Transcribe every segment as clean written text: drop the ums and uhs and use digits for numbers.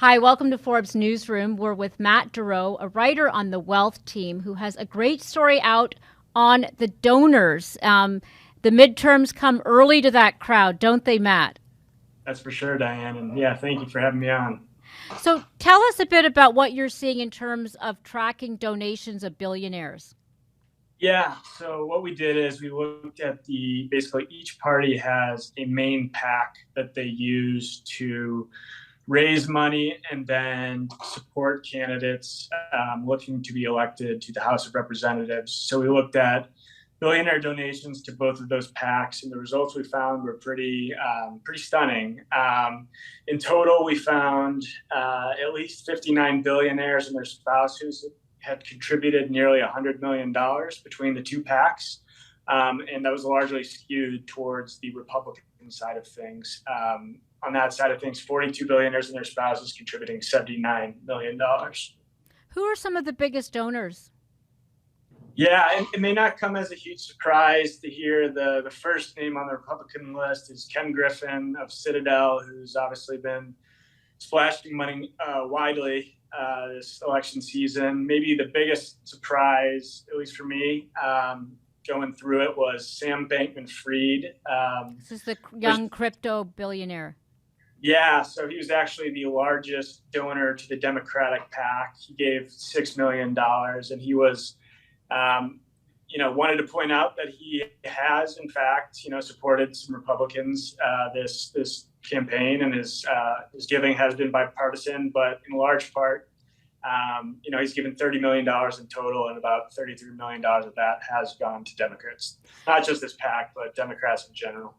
Hi, welcome to Forbes Newsroom. We're with Matt Durot, a writer on the Wealth team, who has a great story out on the donors. The midterms come early to that crowd, don't they, Matt? That's for sure, Diane. And yeah, thank you for having me on. So tell us a bit about what you're seeing in terms of tracking donations of billionaires. Yeah, so what we did is we looked at basically each party has a main PAC that they use to raise money and then support candidates looking to be elected to the House of Representatives. So we looked at billionaire donations to both of those PACs, and the results we found were pretty stunning. In total, we found at least 59 billionaires and their spouses had contributed nearly $100 million between the two PACs. And that was largely skewed towards the Republican side of things. On that side of things, 42 billionaires and their spouses contributing $79 million. Who are some of the biggest donors? Yeah, and it may not come as a huge surprise to hear the first name on the Republican list is Ken Griffin of Citadel, who's obviously been splashing money widely this election season. Maybe the biggest surprise, at least for me, going through it, was Sam Bankman-Fried. This is the young crypto billionaire. Yeah, so he was actually the largest donor to the Democratic PAC. He gave $6 million, and he was, wanted to point out that he has, in fact, supported some Republicans this campaign, and his giving has been bipartisan, but in large part, he's given $30 million in total, and about $33 million of that has gone to Democrats, not just this PAC, but Democrats in general.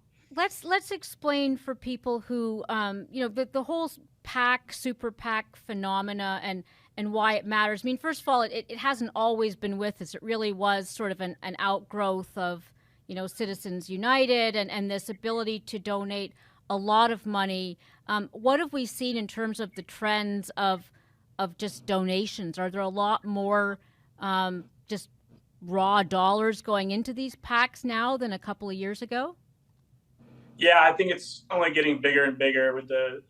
Let's explain for people who the whole PAC, super PAC phenomena and why it matters. I mean, first of all, it hasn't always been with us. It really was sort of an outgrowth of Citizens United and this ability to donate a lot of money. What have we seen in terms of the trends of just donations? Are there a lot more just raw dollars going into these PACs now than a couple of years ago? Yeah, I think it's only getting bigger and bigger with the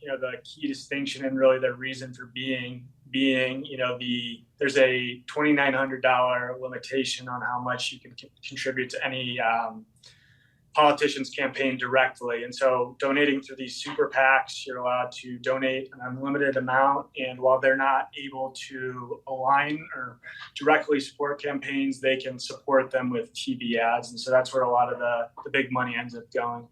key distinction and really the reason for being there's a $2,900 limitation on how much you can contribute to any politician's campaign directly. And so donating through these super PACs, you're allowed to donate an unlimited amount. And while they're not able to align or directly support campaigns, they can support them with TV ads. And so that's where a lot of the big money ends up going.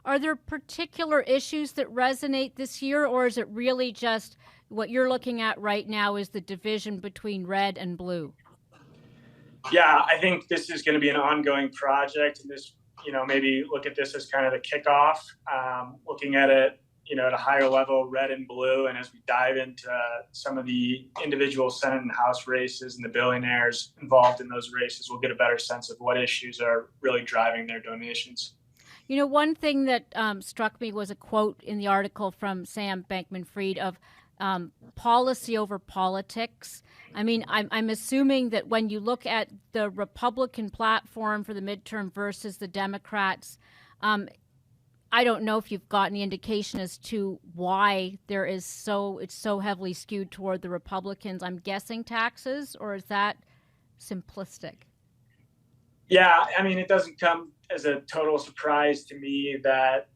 Are there particular issues that resonate this year, or is it really just what you're looking at right now is the division between red and blue? Yeah, I think this is going to be an ongoing project, and this, maybe look at this as kind of the kickoff, looking at it, at a higher level, red and blue. And as we dive into some of the individual Senate and House races and the billionaires involved in those races, we'll get a better sense of what issues are really driving their donations. One thing that struck me was a quote in the article from Sam Bankman-Fried of policy over politics. I mean, I'm assuming that when you look at the Republican platform for the midterm versus the Democrats, I don't know if you've got any indication as to why it's so heavily skewed toward the Republicans. I'm guessing taxes, or is that simplistic? Yeah, I mean, it doesn't come as a total surprise to me that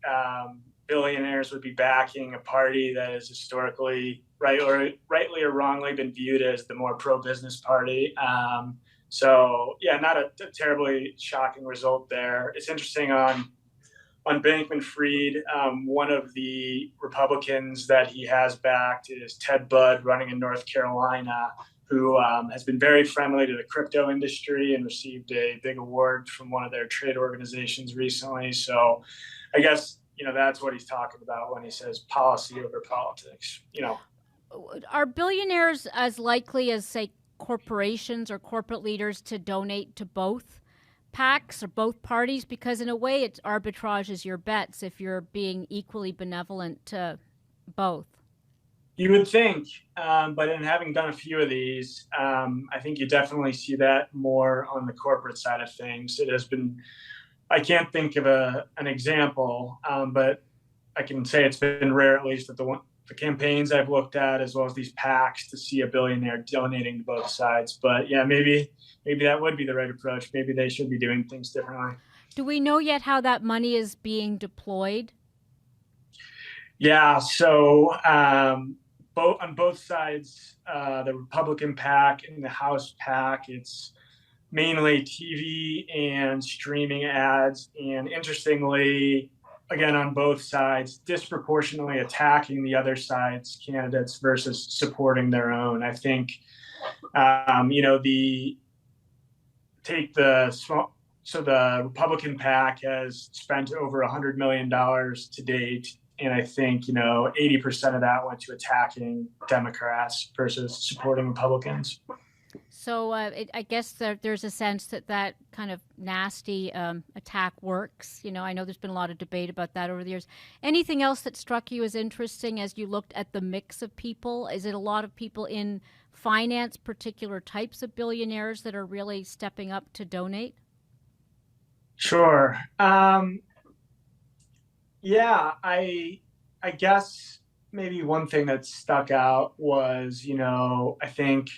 billionaires would be backing a party that is historically, rightly or wrongly, been viewed as the more pro-business party. So, yeah, not a terribly shocking result there. It's interesting on Bankman-Fried, one of the Republicans that he has backed is Ted Budd, running in North Carolina, who has been very friendly to the crypto industry and received a big award from one of their trade organizations recently. So I guess, that's what he's talking about when he says policy over politics. Are billionaires as likely as, say, corporations or corporate leaders to donate to both PACs or both parties? Because in a way, it's arbitrage is your bets if you're being equally benevolent to both. You would think, but in having done a few of these, I think you definitely see that more on the corporate side of things. It has been, I can't think of an example, but I can say it's been rare, at least, that the campaigns I've looked at, as well as these PACs, to see a billionaire donating to both sides. But yeah, maybe that would be the right approach. Maybe they should be doing things differently. Do we know yet how that money is being deployed? Yeah, so both on both sides, the Republican PAC and the House PAC, it's mainly TV and streaming ads, and interestingly, again on both sides, disproportionately attacking the other side's candidates versus supporting their own. I think the take the small. So the Republican PAC has spent over $100 million to date, and I think 80% of that went to attacking Democrats versus supporting Republicans. So I guess there's a sense that that kind of nasty attack works. I know there's been a lot of debate about that over the years. Anything else that struck you as interesting as you looked at the mix of people? Is it a lot of people in finance, particular types of billionaires that are really stepping up to donate? Sure. Yeah, I guess maybe one thing that stuck out was, I think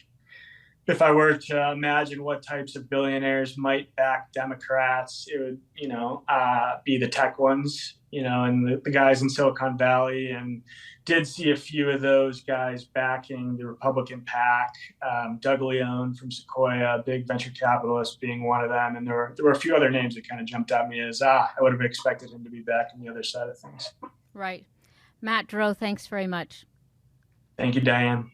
if I were to imagine what types of billionaires might back Democrats, it would, be the tech ones, and the guys in Silicon Valley, and did see a few of those guys backing the Republican PAC. Doug Leone from Sequoia, a big venture capitalist, being one of them, and there were a few other names that kind of jumped at me as I would have expected him to be back on the other side of things. Right. Matt Durot, thanks very much. Thank you, Diane.